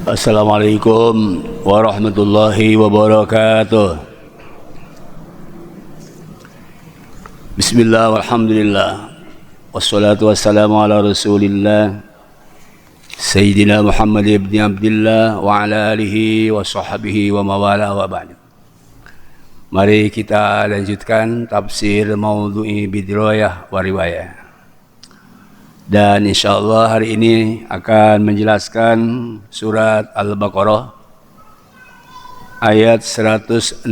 Assalamualaikum warahmatullahi wabarakatuh. Bismillah walhamdulillah wassalatu wassalamu ala rasulillah Sayyidina Muhammad ibn Abdillah wa ala alihi wa sahbihi wa mawala wa ba'du. Mari kita lanjutkan tafsir maudhu'i bidrayah wa riwayah. Dan insyaallah hari ini akan menjelaskan surat Al-Baqarah ayat 165.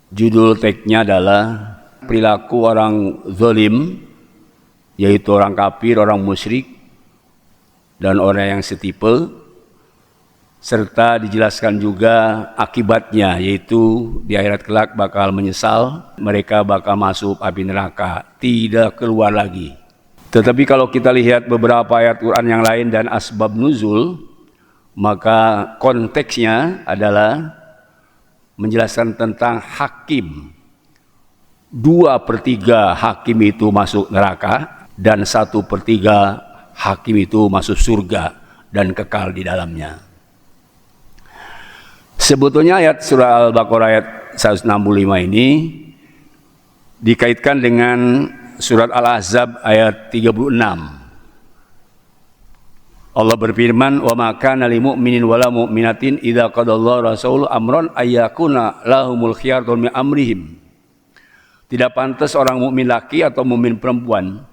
Judul teksnya adalah perilaku orang zalim, yaitu orang kafir, orang musyrik, dan orang yang setipe, serta dijelaskan juga akibatnya, yaitu di akhirat kelak bakal menyesal, mereka bakal masuk api neraka, tidak keluar lagi. Tetapi kalau kita lihat beberapa ayat Quran yang lain dan asbab nuzul, maka konteksnya adalah menjelaskan tentang hakim. 2/3 hakim itu masuk neraka dan 1/3 hakim itu masuk surga dan kekal di dalamnya. Sebetulnya ayat surah Al-Baqarah ayat 165 ini dikaitkan dengan surat Al-Ahzab ayat 36. Allah berfirman, "Wa ma kana lil mu'minin wala mu'minatin idza qadallahu rasuluhu amran ayyakuna lahumul khiyaratu min amrihim." Tidak pantas orang mukmin laki atau mukmin perempuan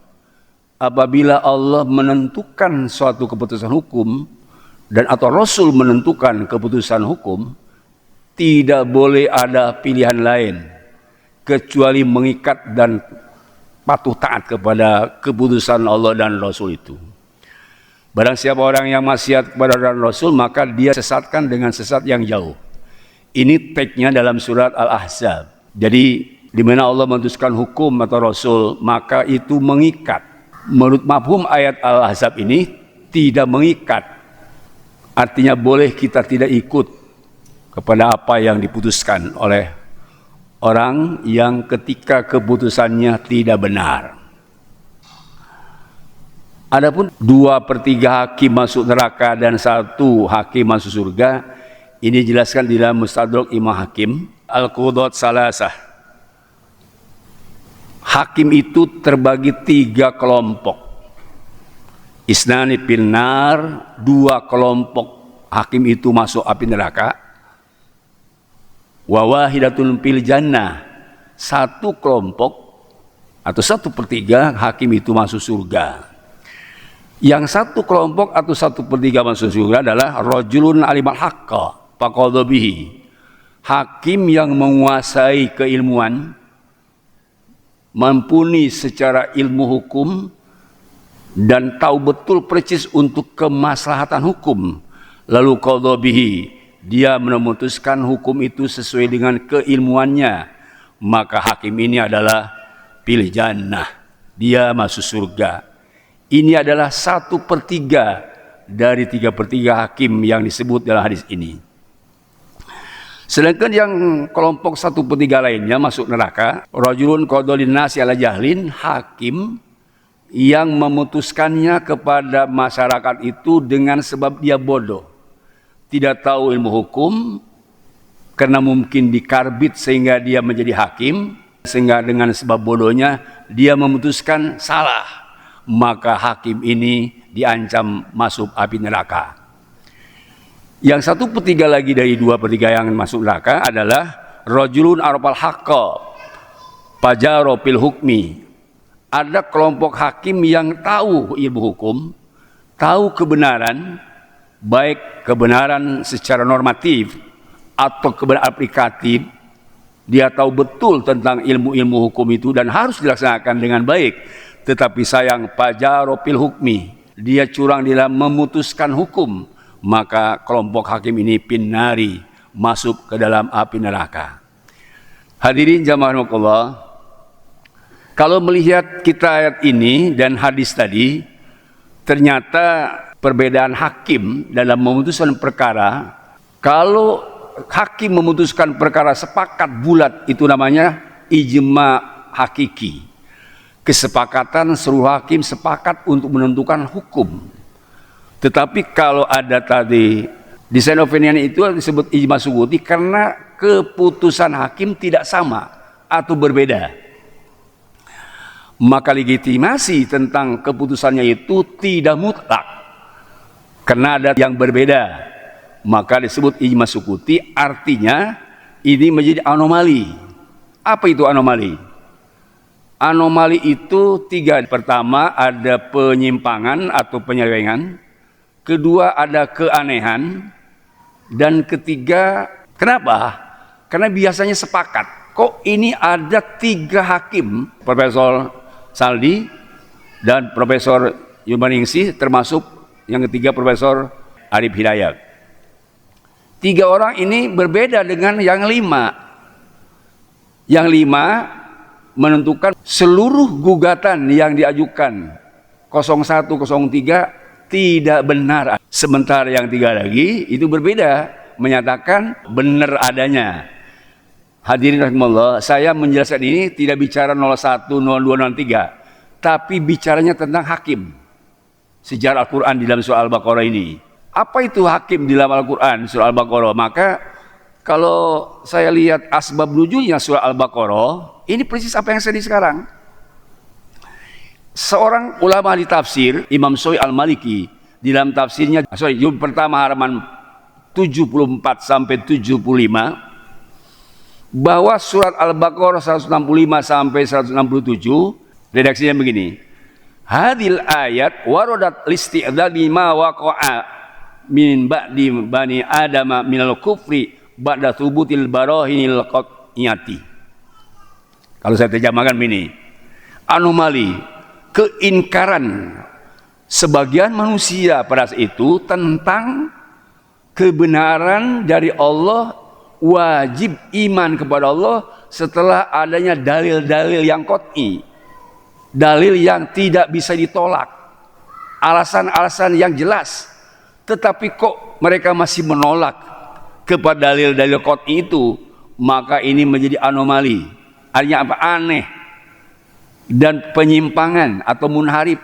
apabila Allah menentukan suatu keputusan hukum dan atau Rasul menentukan keputusan hukum, tidak boleh ada pilihan lain kecuali mengikat dan patuh taat kepada keputusan Allah dan Rasul itu. Barang siapa orang yang maksiat kepada Allah dan Rasul, maka dia sesatkan dengan sesat yang jauh. Ini teksnya dalam surat Al-Ahzab. Jadi di mana Allah memutuskan hukum atau Rasul, maka itu mengikat. Menurut mafhum ayat Al-Ahzab ini tidak mengikat. Artinya boleh kita tidak ikut kepada apa yang diputuskan oleh orang yang ketika keputusannya tidak benar. Adapun 2/3 hakim masuk neraka dan 1 hakim masuk surga, ini dijelaskan di dalam Mustadrak Imam Hakim Al-Qudat Salasah. Hakim itu terbagi 3 kelompok. Isnani finnar, 2 kelompok hakim itu masuk api neraka. Wa wahidatun fil jannah, 1 kelompok atau 1/3 hakim itu masuk surga. Yang 1 kelompok atau 1/3 masuk surga adalah rajulun alimal haqqa faqadha bihi, hakim yang menguasai keilmuan, mumpuni secara ilmu hukum dan tahu betul persis untuk kemaslahatan hukum, lalu qadha bihi, dia memutuskan hukum itu sesuai dengan keilmuannya, maka hakim ini adalah fil jannah, dia masuk surga. Ini adalah 1/3 dari 3/3 hakim yang disebut dalam hadis ini. Sedangkan yang kelompok 1/3 lainnya masuk neraka, rajulun qadha linnasi ala jahlin, hakim yang memutuskannya kepada masyarakat itu dengan sebab dia bodoh, tidak tahu ilmu hukum, karena mungkin dikarbit sehingga dia menjadi hakim, sehingga dengan sebab bodohnya dia memutuskan salah, maka hakim ini diancam masuk api neraka. Yang 1/3 lagi dari 2/3 yang masuk neraka adalah rajulun arafal haqqa fajara fil hukmi. Ada kelompok hakim yang tahu ilmu hukum, tahu kebenaran, baik kebenaran secara normatif atau kebenaran aplikatif. Dia tahu betul tentang ilmu-ilmu hukum itu dan harus dilaksanakan dengan baik. Tetapi sayang, fajara fil hukmi, dia curang di dalam memutuskan hukum, maka kelompok hakim ini pinnari, masuk ke dalam api neraka. Hadirin jamaah rahimakumullah, kalau melihat kita ayat ini dan hadis tadi, ternyata perbedaan hakim dalam memutuskan perkara, kalau hakim memutuskan perkara sepakat bulat, itu namanya ijma hakiki. Kesepakatan seluruh hakim sepakat untuk menentukan hukum. Tetapi kalau ada tadi desain opinion itu disebut ijma sukuti karena keputusan hakim tidak sama atau berbeda. Maka legitimasi tentang keputusannya itu tidak mutlak karena ada yang berbeda. Maka disebut ijma sukuti, artinya ini menjadi anomali. Apa itu anomali? Anomali itu tiga. Pertama ada penyimpangan atau penyelewengan. Kedua ada keanehan. Dan ketiga, kenapa? Karena biasanya sepakat. Kok ini ada tiga hakim, Profesor Saldi dan Profesor Yumaningsih, termasuk yang ketiga Profesor Arif Hidayat. Tiga orang ini berbeda dengan yang lima. Yang lima menentukan seluruh gugatan yang diajukan 01, 03 tidak benar. Sementara yang tiga lagi itu berbeda, menyatakan benar adanya. Hadirin rahimakumullah, saya menjelaskan ini tidak bicara 01, 02, 03, tapi bicaranya tentang hakim. Sejarah Al-Quran di dalam surah Al-Baqarah ini. Apa itu hakim di dalam Al-Quran surah Al-Baqarah? Maka kalau saya lihat asbab nuzulnya surah Al-Baqarah, ini persis apa yang sedih sekarang. Seorang ulama di tafsir, Imam Soi Al-Maliki, di dalam tafsirnya, juz pertama halaman 74 sampai 75, bahwa surat Al-Baqarah 165 sampai 167, redaksinya begini. Hadil ayat waradat listi'dadi ma waqa'a min ba'di bani adama minal kufri ba'da thubutil barahinil qat'iyati. Kalau saya terjemahkan begini, anomali, keingkaran sebagian manusia pada saat itu tentang kebenaran dari Allah, wajib iman kepada Allah setelah adanya dalil-dalil yang qat'i, dalil yang tidak bisa ditolak, alasan-alasan yang jelas. Tetapi kok mereka masih menolak kepada dalil-dalil qat'i itu, maka ini menjadi anomali. Artinya apa? Aneh dan penyimpangan atau munharif,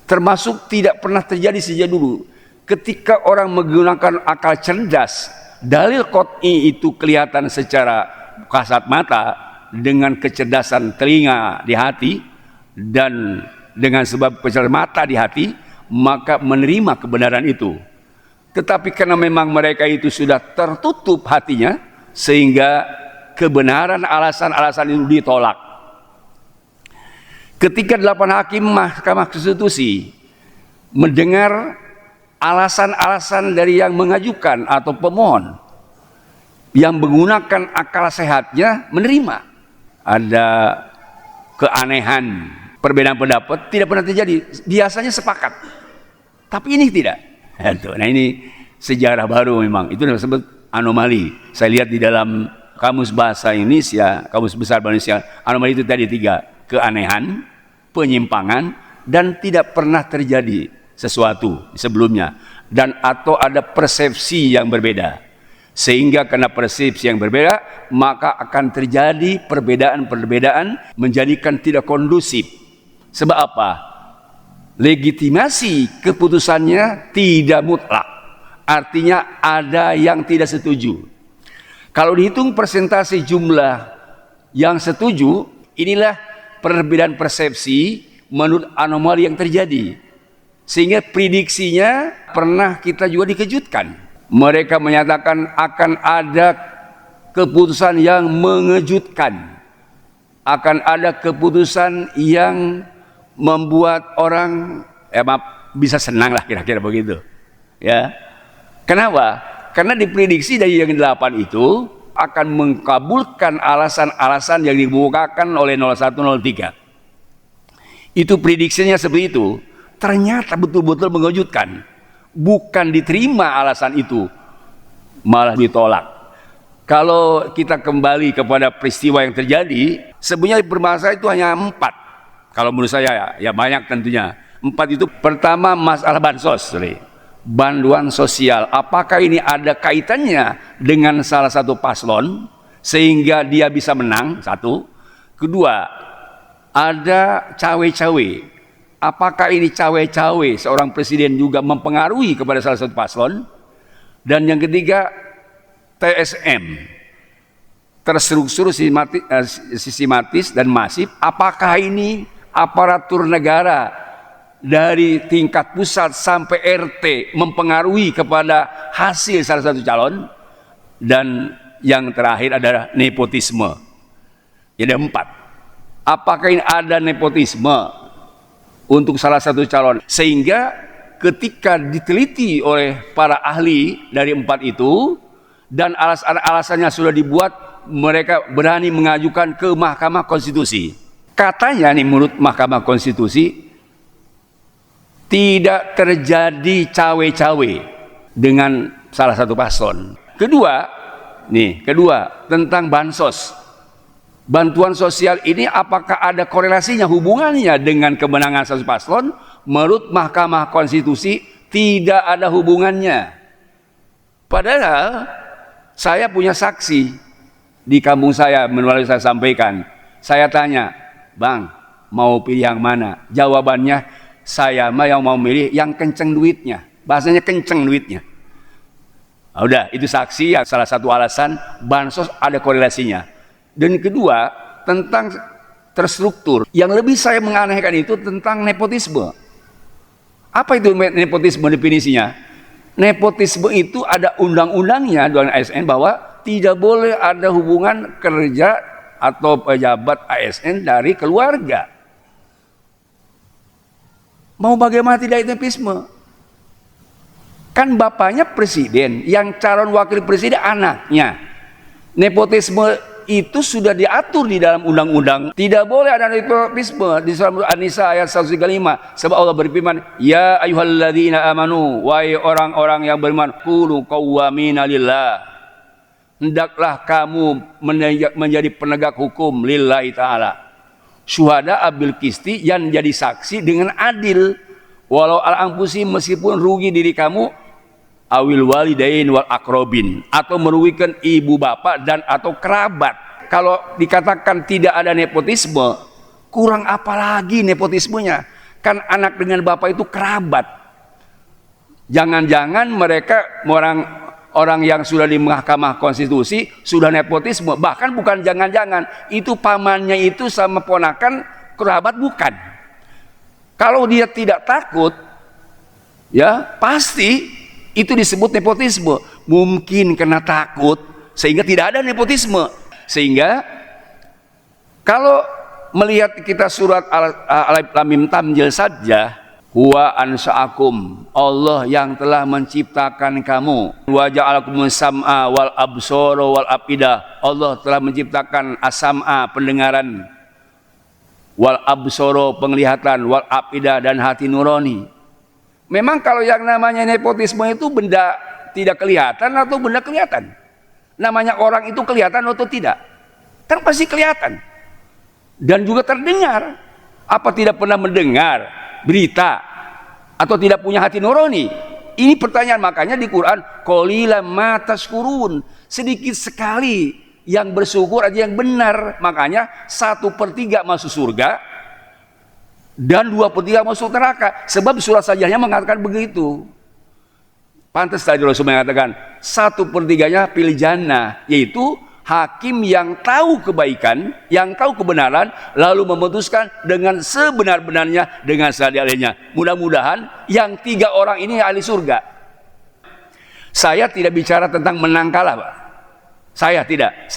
termasuk tidak pernah terjadi sejak dulu. Ketika orang menggunakan akal cerdas, dalil qat'i itu kelihatan secara kasat mata dengan kecerdasan telinga di hati dan dengan sebab kecerdasan mata di hati, maka menerima kebenaran itu. Tetapi karena memang mereka itu sudah tertutup hatinya, sehingga kebenaran alasan-alasan itu ditolak. Ketika 8 hakim Mahkamah Konstitusi mendengar alasan-alasan dari yang mengajukan atau pemohon yang menggunakan akal sehatnya, menerima ada keanehan, perbedaan pendapat tidak pernah terjadi, biasanya sepakat, tapi ini tidak. Nah, ini sejarah baru memang, itu disebut anomali. Saya lihat di dalam Kamus Bahasa Indonesia, Kamus Besar Bahasa Indonesia, anomali itu tadi 3, keanehan, penyimpangan, dan tidak pernah terjadi sesuatu sebelumnya, dan atau ada persepsi yang berbeda. Sehingga karena persepsi yang berbeda, maka akan terjadi perbedaan-perbedaan menjadikan tidak kondusif. Sebab apa? Legitimasi keputusannya tidak mutlak. Artinya ada yang tidak setuju. Kalau dihitung persentase jumlah yang setuju, inilah perbedaan persepsi menurut anomali yang terjadi. Sehingga prediksinya pernah kita juga dikejutkan. Mereka menyatakan akan ada keputusan yang mengejutkan. Akan ada keputusan yang membuat orang bisa senang lah, kira-kira begitu. Ya. Kenapa? Karena diprediksi dari yang 8 itu akan mengkabulkan alasan-alasan yang dibukakan oleh 0103. Itu prediksinya seperti itu. Ternyata betul-betul mengejutkan. Bukan diterima alasan itu, malah ditolak. Kalau kita kembali kepada peristiwa yang terjadi, sebenarnya bermasalah itu hanya 4. Kalau menurut saya ya banyak tentunya. 4 itu, pertama masalah bansos, bantuan sosial. Apakah ini ada kaitannya dengan salah satu paslon sehingga dia bisa menang? Satu. Kedua, ada cawe-cawe apakah ini cawe-cawe seorang presiden juga mempengaruhi kepada salah satu paslon? Dan yang ketiga, TSM, terstruktur sistematis dan masif. Apakah ini aparatur negara dari tingkat pusat sampai RT mempengaruhi kepada hasil salah satu calon? Dan yang terakhir adalah nepotisme. Jadi 4. Apakah ini ada nepotisme untuk salah satu calon? Sehingga ketika diteliti oleh para ahli dari 4 itu dan alasannya sudah dibuat, mereka berani mengajukan ke Mahkamah Konstitusi. Katanya nih menurut Mahkamah Konstitusi tidak terjadi cawe-cawe dengan salah satu paslon. Kedua tentang bansos. Bantuan sosial ini apakah ada korelasinya, hubungannya dengan kemenangan satu paslon? Menurut Mahkamah Konstitusi tidak ada hubungannya. Padahal saya punya saksi di kampung saya, melalui saya sampaikan. Saya tanya, "Bang, mau pilih yang mana?" Jawabannya, "Saya mah yang mau milih yang kenceng duitnya." Bahasanya kenceng duitnya. Nah, udah, itu saksi yang salah satu alasan bansos ada korelasinya. Dan kedua, tentang terstruktur. Yang lebih saya menganehkan itu tentang nepotisme. Apa itu nepotisme definisinya? Nepotisme itu ada undang-undangnya dengan ASN bahwa tidak boleh ada hubungan kerja atau pejabat ASN dari keluarga. Mau bagaimana tidak nepotisme? Kan bapaknya presiden, yang calon wakil presiden anaknya. Nepotisme itu sudah diatur di dalam undang-undang. Tidak boleh ada nepotisme di surat An-Nisa ayat 135. Sebab Allah berfirman, "Ya ayyuhalladzina amanu, wahai orang-orang yang beriman, kunu qawwamina lillah." Hendaklah kamu menjadi penegak hukum lillahi ta'ala. Syuhada abil qisti, yang jadi saksi dengan adil. Walau al-anfusi, meskipun rugi diri kamu, awil walidain wal akrobin, atau merugikan ibu bapak dan atau kerabat. Kalau dikatakan tidak ada nepotisme, kurang apa lagi nepotismenya? Kan anak dengan bapak itu kerabat. Jangan-jangan mereka orang yang sudah di Mahkamah Konstitusi sudah nepotisme. Bahkan bukan jangan-jangan, itu pamannya itu sama ponakan kerabat bukan. Kalau dia tidak takut, ya pasti itu disebut nepotisme. Mungkin karena takut sehingga tidak ada nepotisme. Sehingga kalau melihat kita surat Alif Lam Mim Tamzil saja, huwa ansa'akum, Allah yang telah menciptakan kamu. Wa ja'alakumus sam'a wal absara wal afidah, Allah telah menciptakan as-sam'a, pendengaran, wal absara, penglihatan, wal afidah, dan hati nurani. Memang kalau yang namanya nepotisme itu benda tidak kelihatan atau benda kelihatan? Namanya orang itu kelihatan atau tidak? Kan pasti kelihatan. Dan juga terdengar. Apa tidak pernah mendengar berita atau tidak punya hati nurani? Ini pertanyaan, makanya di Quran, qalilan ma tashkurun, sedikit sekali yang bersyukur aja yang benar. Makanya 1/3 masuk surga dan 2/3 masuk neraka. Sebab surat Sajdah mengatakan begitu. Pantas tadi Rasul mengatakan 1/3 pilih jannah, yaitu hakim yang tahu kebaikan, yang tahu kebenaran, lalu memutuskan dengan sebenar-benarnya, dengan seadil-adilnya. Mudah-mudahan yang 3 orang ini ahli surga. Saya tidak bicara tentang menang kalah, Pak. Saya tidak.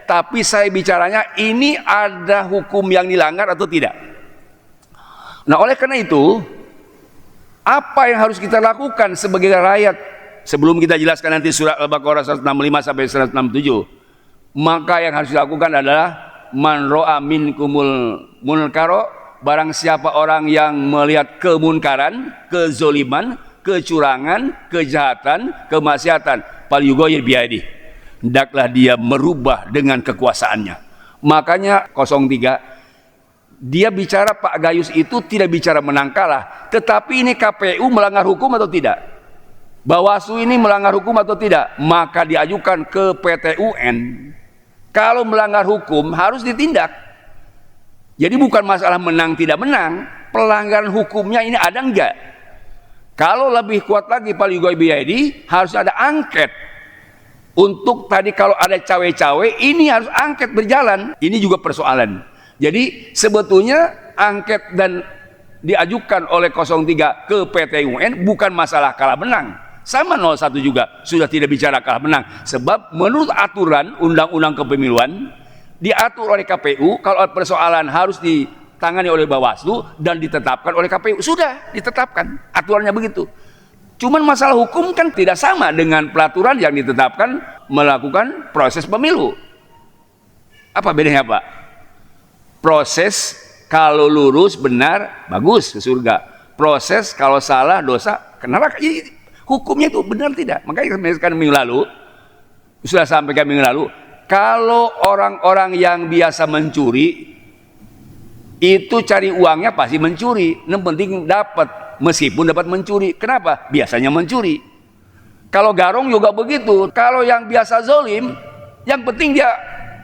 Tapi saya bicaranya ini ada hukum yang dilanggar atau tidak. Nah, oleh karena itu, apa yang harus kita lakukan sebagai rakyat? Sebelum kita jelaskan nanti surat Al-Baqarah 165 sampai 167, maka yang harus dilakukan adalah man ra'a minkumul munkara, barang siapa orang yang melihat kemunkaran, kezoliman, kecurangan, kejahatan, kemaksiatan, falyughayyir biyadihi, hendaklah dia merubah dengan kekuasaannya. Makanya 03 dia bicara, Pak Gayus itu tidak bicara menang kalah, tetapi ini KPU melanggar hukum atau tidak? Bawaslu ini melanggar hukum atau tidak? Maka diajukan ke PT UN. Kalau melanggar hukum harus ditindak. Jadi bukan masalah menang tidak menang, pelanggaran hukumnya ini ada enggak? Kalau lebih kuat lagi Pak Yugoy Biaidi, harus ada angket. Untuk tadi kalau ada cawe-cawe, ini harus angket berjalan. Ini juga persoalan. Jadi sebetulnya angket dan diajukan oleh 03 ke PT UN bukan masalah kalah menang. Sama 01 juga sudah tidak bicara kalah menang. Sebab menurut aturan Undang-Undang Kepemiluan, diatur oleh KPU, kalau persoalan harus ditangani oleh Bawaslu dan ditetapkan oleh KPU. Sudah ditetapkan, aturannya begitu. Cuman masalah hukum kan tidak sama dengan peraturan yang ditetapkan melakukan proses pemilu. Apa bedanya Pak? Proses kalau lurus benar bagus ke surga. Proses kalau salah dosa ke neraka. Jadi hukumnya itu benar tidak? Makanya sekarang minggu lalu sudah sampaikan minggu lalu, kalau orang-orang yang biasa mencuri itu cari uangnya pasti mencuri. Yang penting dapat. Meskipun dapat mencuri. Kenapa? Biasanya mencuri. Kalau garong juga begitu. Kalau yang biasa zolim, yang penting dia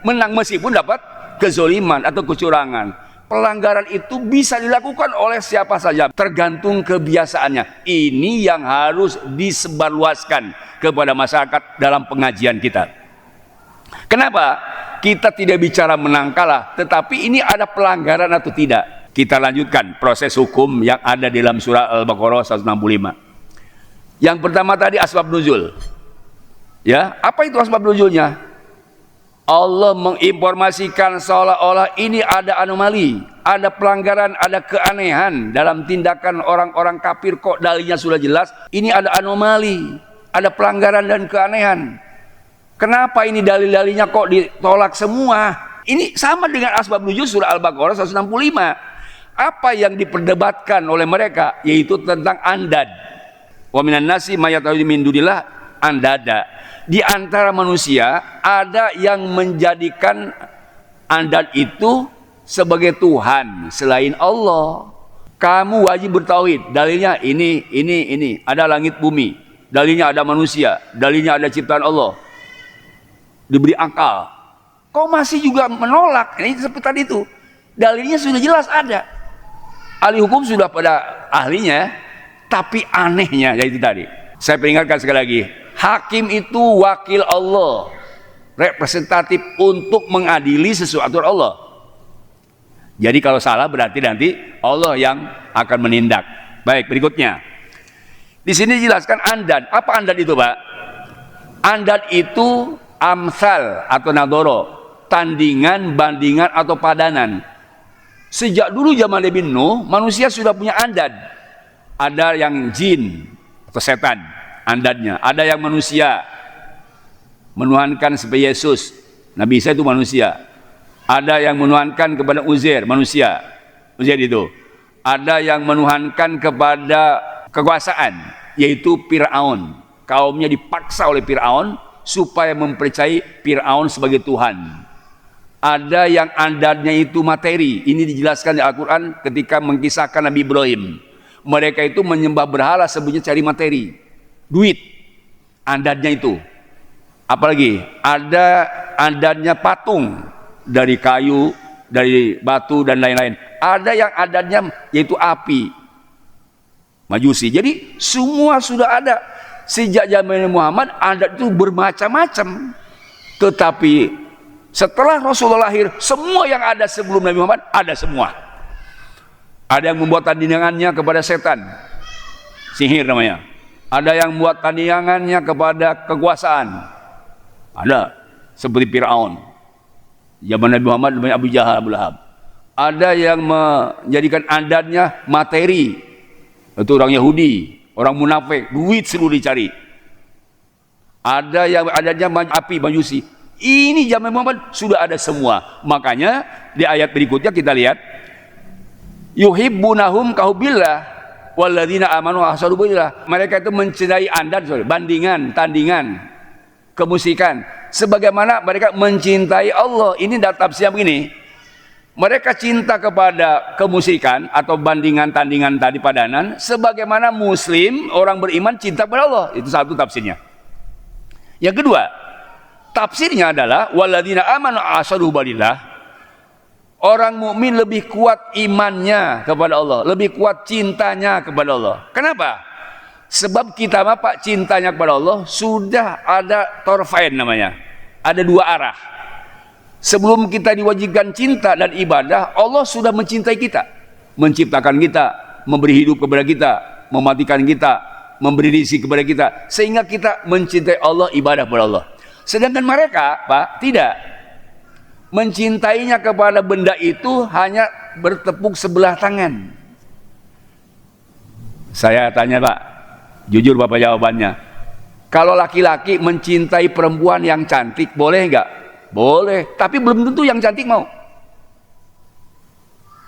menang meskipun dapat kezoliman atau kecurangan. Pelanggaran itu bisa dilakukan oleh siapa saja, tergantung kebiasaannya. Ini yang harus disebarluaskan kepada masyarakat dalam pengajian kita. Kenapa? Kita tidak bicara menang kalah, tetapi ini ada pelanggaran atau tidak. Kita lanjutkan proses hukum yang ada di dalam surah Al-Baqarah 165. Yang pertama tadi asbab nuzul. Ya, apa itu asbab nuzulnya? Allah menginformasikan seolah-olah ini ada anomali, ada pelanggaran, ada keanehan dalam tindakan orang-orang kafir. Kok dalilnya sudah jelas, ini ada anomali, ada pelanggaran dan keanehan. Kenapa ini dalil-dalilnya kok ditolak semua? Ini sama dengan asbab nuzul surah Al-Baqarah 165. Apa yang diperdebatkan oleh mereka yaitu tentang andad. Wa minan nasi mayatawi min dunillah andada. Di antara manusia ada yang menjadikan andad itu sebagai Tuhan selain Allah. Kamu wajib bertauhid. Dalilnya ini. Ada langit bumi. Dalilnya ada manusia. Dalilnya ada ciptaan Allah. Diberi akal. Kau masih juga menolak. Ini seperti tadi itu. Dalilnya sudah jelas ada. Ahli hukum sudah pada ahlinya, tapi anehnya yaitu tadi. Saya peringatkan sekali lagi, hakim itu wakil Allah, representatif untuk mengadili sesuatu Allah. Jadi kalau salah berarti nanti Allah yang akan menindak. Baik, berikutnya. Di sini dijelaskan andad. Apa andad itu, Pak? Andad itu amsal atau nadoro, tandingan, bandingan atau padanan. Sejak dulu zaman Nabi Nuh, manusia sudah punya andad. Ada yang jin atau setan, andadnya. Ada yang manusia, menuhankan sebagai Yesus. Nabi Isa itu manusia. Ada yang menuhankan kepada Uzair, manusia. Uzair itu. Ada yang menuhankan kepada kekuasaan, yaitu Fir'aun. Kaumnya dipaksa oleh Fir'aun supaya mempercayai Fir'aun sebagai Tuhan. Ada yang andadnya itu materi. Ini dijelaskan di Al-Quran ketika mengkisahkan Nabi Ibrahim. Mereka itu menyembah berhala sebetulnya cari materi, duit. Andadnya itu. Apalagi ada andadnya patung dari kayu, dari batu dan lain-lain. Ada yang andadnya yaitu api, Majusi. Jadi semua sudah ada sejak zaman Muhammad. Adat itu bermacam-macam. Tetapi setelah Rasulullah lahir, semua yang ada sebelum Nabi Muhammad ada semua. Ada yang membuat tandingannya kepada setan, sihir namanya. Ada yang membuat tandingannya kepada kekuasaan, ada seperti Fir'aun. Zaman Nabi Muhammad namanya Abu Jahal, Abu Lahab. Ada yang menjadikan adatnya materi, itu orang Yahudi, orang munafik, duit selalu dicari. Ada yang adatnya api, Majusi. Ini zaman Muhammad sudah ada semua. Makanya di ayat berikutnya kita lihat, yuhibbunahum kahubbillah walladzina amanu ahsanu billah. Mereka itu mencintai andad, bandingan, tandingan, kemusikan, sebagaimana mereka mencintai Allah. Ini dalam tafsir begini. Mereka cinta kepada kemusikan atau bandingan, tandingan tadi padanan, sebagaimana Muslim orang beriman cinta kepada Allah. Itu satu tafsirnya. Yang kedua, tafsirnya adalah walladzina amanu ahsanu billah. Orang mukmin lebih kuat imannya kepada Allah, lebih kuat cintanya kepada Allah. Kenapa? Sebab kita Pak cintanya kepada Allah sudah ada torfain namanya. Ada dua arah. Sebelum kita diwajibkan cinta dan ibadah, Allah sudah mencintai kita. Menciptakan kita, memberi hidup kepada kita, mematikan kita, memberi rezeki kepada kita, sehingga kita mencintai Allah, ibadah kepada Allah. Sedangkan mereka Pak tidak. Mencintainya kepada benda itu hanya bertepuk sebelah tangan. Saya tanya Pak, jujur Bapak jawabannya. Kalau laki-laki mencintai perempuan yang cantik, boleh enggak? Boleh, tapi belum tentu yang cantik mau.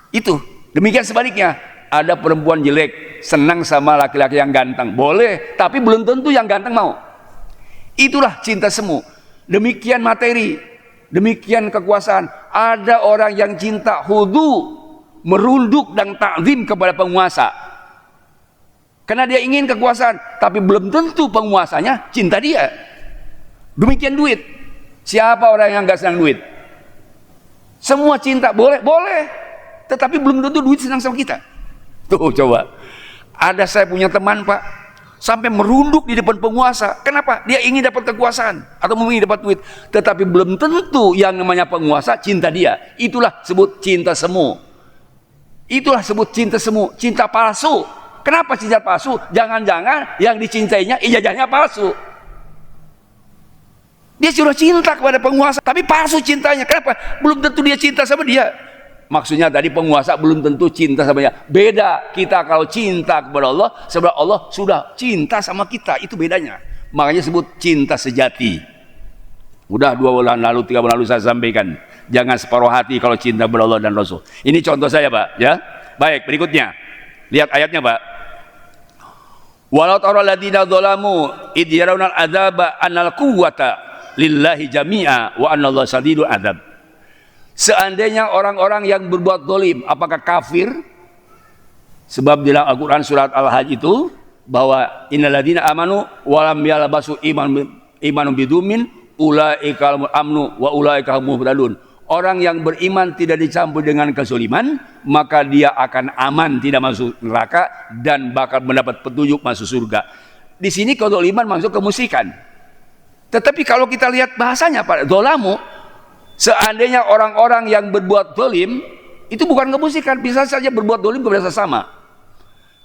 Itu. Demikian sebaliknya, ada perempuan jelek senang sama laki-laki yang ganteng, boleh, tapi belum tentu yang ganteng mau. Itulah cinta semu. Demikian materi. Demikian kekuasaan. Ada orang yang cinta hudu, merunduk dan takzim kepada penguasa. Karena dia ingin kekuasaan, tapi belum tentu penguasanya cinta dia. Demikian duit. Siapa orang yang gak senang duit? Semua cinta boleh, boleh. Tetapi belum tentu duit senang sama kita. Tuh coba. Ada saya punya teman Pak, sampai merunduk di depan penguasa. Kenapa? Dia ingin dapat kekuasaan atau ingin dapat duit, tetapi belum tentu yang namanya penguasa cinta dia. Itulah sebut cinta semu. Itulah sebut cinta semu, cinta palsu. Kenapa cinta palsu? Jangan-jangan yang dicintainya ijazahnya palsu. Dia sudah cinta kepada penguasa, tapi palsu cintanya. Kenapa? Belum tentu dia cinta sama dia. Maksudnya tadi penguasa belum tentu cinta sama dia. Beda kita kalau cinta kepada Allah, sebab Allah sudah cinta sama kita. Itu bedanya. Makanya sebut cinta sejati. Udah 2 bulan lalu, 3 bulan lalu saya sampaikan. Jangan separuh hati kalau cinta kepada Allah dan Rasul. Ini contoh saya Pak. Ya. Baik, berikutnya. Lihat ayatnya Pak. Walau tara alladziina dzalamu id yarawna al-'adzaba annal quwwata lillahi jami'a wa annallaha shadidul 'adzab. Seandainya orang-orang yang berbuat dolim, apakah kafir? Sebab di dalam Al-Quran surat Al-Hajj itu bahwa innalladzina amanu walam yalbasu imanum bidumin ulaika amnu wa ulaika muhtadun. Orang yang beriman tidak dicampur dengan kezaliman, maka dia akan aman, tidak masuk neraka dan bakal mendapat petunjuk masuk surga. Di sini kezaliman masuk kemusyrikan. Tetapi kalau kita lihat bahasanya Pak, dzalamu, seandainya orang-orang yang berbuat dolim itu bukan kemusyrikan, bisa saja berbuat dolim kepada sesama,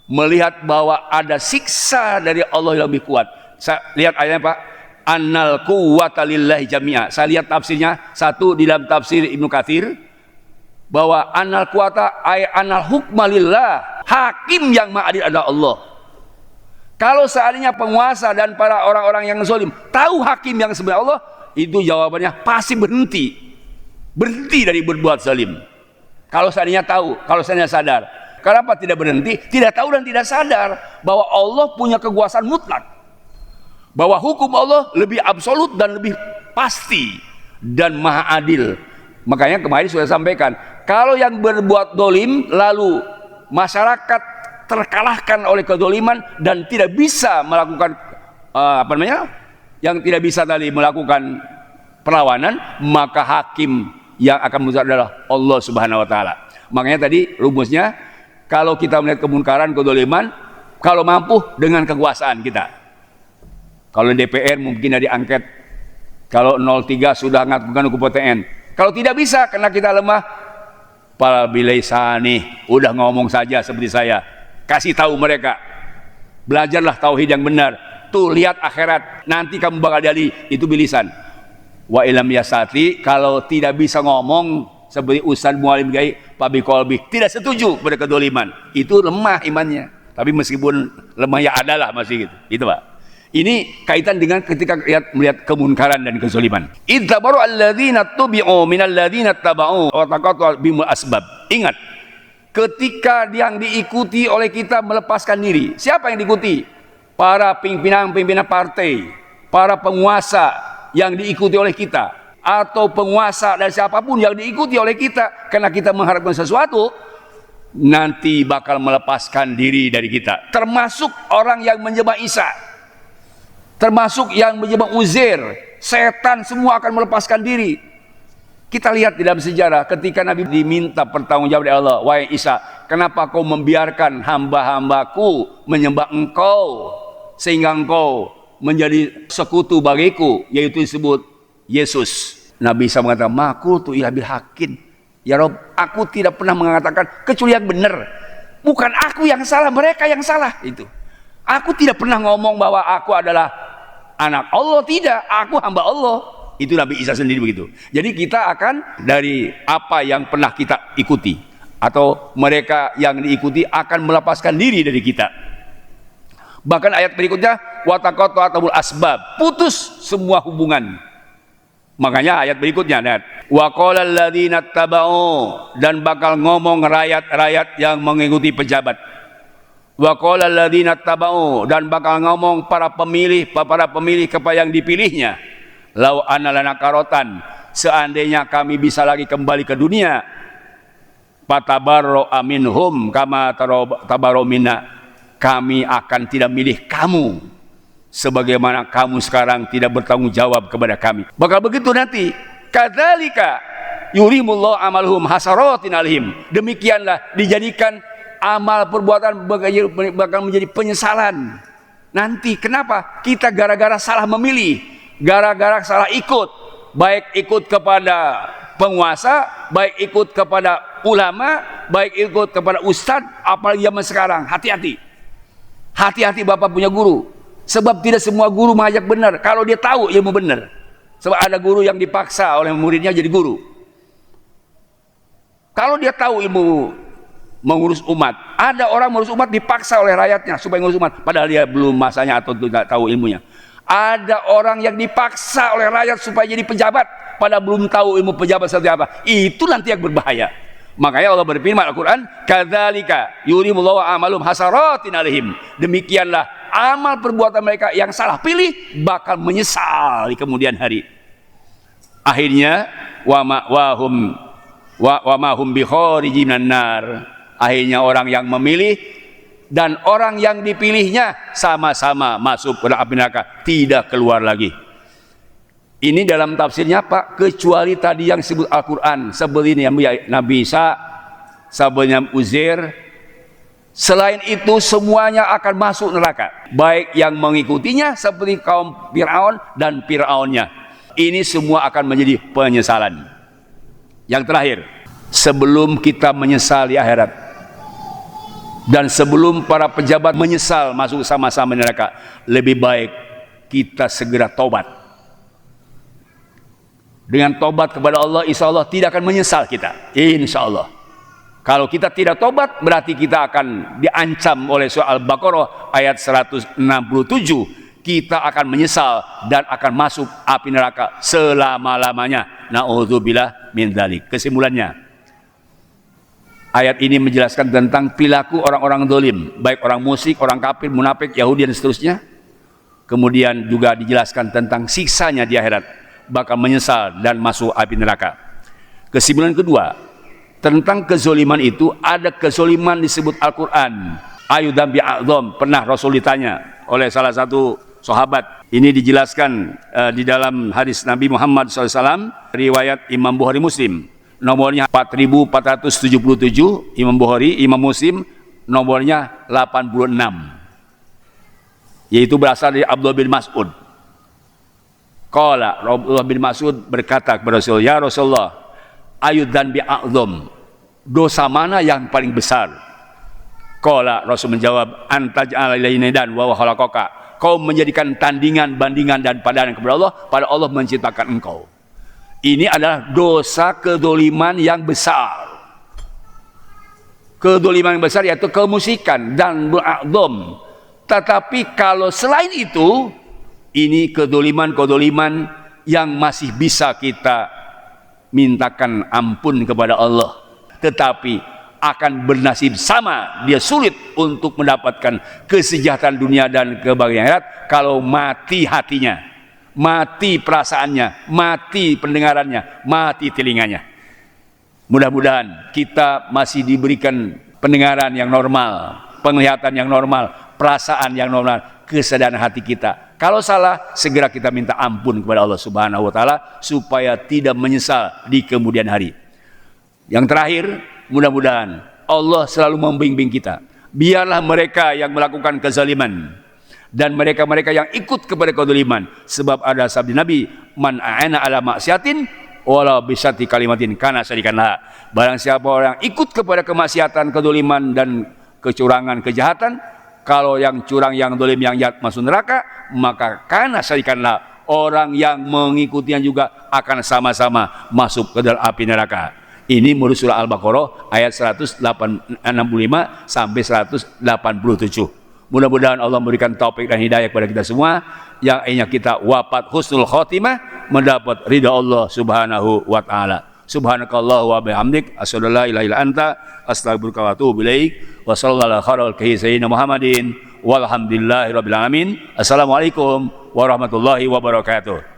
melihat bahwa ada siksa dari Allah yang lebih kuat. Saya lihat ayatnya Pak, annal quwwata lillahi jami'a. Saya lihat tafsirnya, satu di dalam tafsir Ibnu Katsir bahwa annal quwwata ay annal hukma lillah, hakim yang maha adil adalah Allah. Kalau seandainya penguasa dan para orang-orang yang zalim tahu hakim yang sebenarnya Allah, itu jawabannya pasti berhenti dari berbuat zalim. Kalau seandainya tahu, kalau seandainya sadar. Kenapa tidak berhenti? Tidak tahu dan tidak sadar bahwa Allah punya kekuasaan mutlak, bahwa hukum Allah lebih absolut dan lebih pasti dan maha adil. Makanya kemarin sudah sampaikan, kalau yang berbuat dolim lalu masyarakat terkalahkan oleh kezaliman dan tidak bisa melakukan yang tidak bisa tadi melakukan perlawanan, maka hakim yang akan memutuskan adalah Allah Subhanahu wa taala. Makanya tadi rumusnya, kalau kita melihat kemungkaran, kezaliman, kalau mampu dengan kekuasaan kita. Kalau DPR mungkin ada diangket. Kalau 03 sudah ngakukan hukum PTN. Kalau tidak bisa karena kita lemah, pala bilaisani, udah ngomong saja seperti saya. Kasih tahu mereka. Belajarlah tauhid yang benar. Tuh lihat akhirat, nanti kamu bakal jadi itu bilisan. Wa ilam yasati, kalau tidak bisa ngomong seperti Ustaz Mualim Gai Pabi Kolbi, tidak setuju pada kedoliman, itu lemah imannya. Tapi meskipun lemah ya adalah masih gitu. Itu Pak. Ini kaitan dengan ketika melihat kemunkaran dan kezaliman. Idzabaru alladzina tubi'u minal ladzina taba'u wa taqatu bimul asbab. Ingat, ketika yang diikuti oleh kita melepaskan diri, siapa yang diikuti? Para pimpinan-pimpinan partai, para penguasa yang diikuti oleh kita, atau penguasa dan siapapun yang diikuti oleh kita karena kita mengharapkan sesuatu, nanti bakal melepaskan diri dari kita. Termasuk orang yang menyembah Isa, termasuk yang menyembah Uzair, setan semua akan melepaskan diri. Kita lihat di dalam sejarah ketika Nabi diminta pertanggungjawab oleh Allah, wahai Isa, kenapa kau membiarkan hamba-hambaku menyembah engkau sehingga engkau menjadi sekutu bagiku, yaitu disebut Yesus. Nabi Isa mengatakan, maqultu illa bil haqqin. Ya Rob, aku tidak pernah mengatakan kecuali yang benar. Bukan aku yang salah, mereka yang salah. Itu. Aku tidak pernah ngomong bahwa aku adalah anak Allah, tidak. Aku hamba Allah. Itu Nabi Isa sendiri begitu. Jadi kita akan dari apa yang pernah kita ikuti, atau mereka yang diikuti akan melepaskan diri dari kita. Bahkan ayat berikutnya, wataqatta'atul asbab, putus semua hubungan. Makanya ayat berikutnya, wa qala alladzina tabau, dan bakal ngomong rakyat-rakyat yang mengikuti pejabat. Wa qala alladzina tabau, dan bakal ngomong para pemilih kepada yang dipilihnya. Lau anna lana karotan, seandainya kami bisa lagi kembali ke dunia, patabarro aminhum kama tabarro minna, kami akan tidak milih kamu sebagaimana kamu sekarang tidak bertanggung jawab kepada kami. Bakal begitu nanti. Kadzalika yurimullahu amalhum hasaratin alaihim, demikianlah dijadikan amal perbuatan bakal menjadi penyesalan nanti. Kenapa? Kita gara-gara salah memilih, gara-gara salah ikut, baik ikut kepada penguasa, baik ikut kepada ulama, baik ikut kepada ustadz, apalagi zaman sekarang. Hati-hati, hati-hati Bapak punya guru, sebab tidak semua guru mengajak benar kalau dia tahu ilmu benar. Sebab ada guru yang dipaksa oleh muridnya jadi guru kalau dia tahu ilmu mengurus umat. Ada orang mengurus umat dipaksa oleh rakyatnya supaya mengurus umat, padahal dia belum masanya atau tidak tahu ilmunya. Ada orang yang dipaksa oleh rakyat supaya jadi pejabat, padahal belum tahu ilmu pejabat seperti apa. Itu nanti yang berbahaya. Makanya Allah berfirman Al-Quran, kadzalika yurimullahu amalum hasaratin alaihim, demikianlah amal perbuatan mereka yang salah pilih bakal menyesal di kemudian hari. Akhirnya wa ma hum bikharijin minan nar, akhirnya orang yang memilih dan orang yang dipilihnya sama-sama masuk ke api neraka, tidak keluar lagi. Ini dalam tafsirnya Pak, kecuali tadi yang disebut Al-Quran, seperti Nabi Isa, sebelumnya Uzair. Selain itu semuanya akan masuk neraka, baik yang mengikutinya seperti kaum Fir'aun dan Fir'aunnya. Ini semua akan menjadi penyesalan. Yang terakhir, sebelum kita menyesal di akhirat, dan sebelum para pejabat menyesal masuk sama-sama neraka, lebih baik kita segera tobat. Dengan tobat kepada Allah, insya Allah tidak akan menyesal kita, insya Allah. Kalau kita tidak tobat, berarti kita akan diancam oleh surah Al-Baqarah ayat 167. Kita akan menyesal dan akan masuk api neraka selama-lamanya. Na'udzubillah min dzalik. Kesimpulannya, ayat ini menjelaskan tentang perilaku orang-orang zalim, baik orang musyrik, orang kafir, munafik, Yahudi dan seterusnya. Kemudian juga dijelaskan tentang siksanya di akhirat, bakal menyesal dan masuk api neraka. Kesimpulan kedua, tentang kezoliman itu, ada kezoliman disebut Al-Quran. Ayudan bi'a'zom, pernah Rasul ditanya oleh salah satu sahabat. Ini dijelaskan di dalam hadis Nabi Muhammad SAW, riwayat Imam Bukhari Muslim. Nomornya 4477, Imam Bukhari, Imam Muslim nomornya 86. Yaitu berasal dari Abdullah bin Mas'ud. Qala, Abdullah bin Mas'ud berkata kepada Rasul, ya Rasulullah, ayudan bi'a'zom, dosa mana yang paling besar? Qala, Rasul menjawab, antaj'ala ilaina dan wa khalaqaka, kau menjadikan tandingan, bandingan dan padangan kepada Allah, pada Allah menciptakan engkau. Ini adalah dosa kedoliman yang besar. Kedoliman yang besar yaitu kemusyrikan dan ber'adzam. Tetapi kalau selain itu, ini kedoliman-kedoliman yang masih bisa kita mintakan ampun kepada Allah, tetapi akan bernasib sama, dia sulit untuk mendapatkan kesejahteraan dunia dan kebahagiaan akhirat kalau mati hatinya, mati perasaannya, mati pendengarannya, mati telinganya. Mudah-mudahan kita masih diberikan pendengaran yang normal, penglihatan yang normal, perasaan yang normal, kesadaran hati kita Kalau salah, segera kita minta ampun kepada Allah Subhanahu wa taala supaya tidak menyesal di kemudian hari. Yang terakhir, mudah-mudahan Allah selalu membimbing kita. Biarlah mereka yang melakukan kezaliman dan mereka-mereka yang ikut kepada kezaliman, sebab ada sabda Nabi, man a'ana ala maksiatin wala bisati kalimatin kana syarikanlah. Barang siapa orang ikut kepada kemaksiatan, kezaliman dan kecurangan, kejahatan, kalau yang curang, yang dolim, yang jahat masuk neraka, maka kana syarikanlah, orang yang mengikutinya juga akan sama-sama masuk ke dalam api neraka. Ini menurut surah Al-Baqarah ayat 165 sampai 187. Mudah-mudahan Allah memberikan taufik dan hidayah kepada kita semua, yang akhirnya kita wafat husnul khotimah, mendapat ridha Allah Subhanahu wa taala. Subhanakallah wa bihamdik, asyhadu an la ilaha illa anta, astaghfiruka wa atubu ilaik. Wa sallallahu alaihi sayyidina Muhammadin walhamdulillahirabbil alamin. Assalamualaikum warahmatullahi wabarakatuh.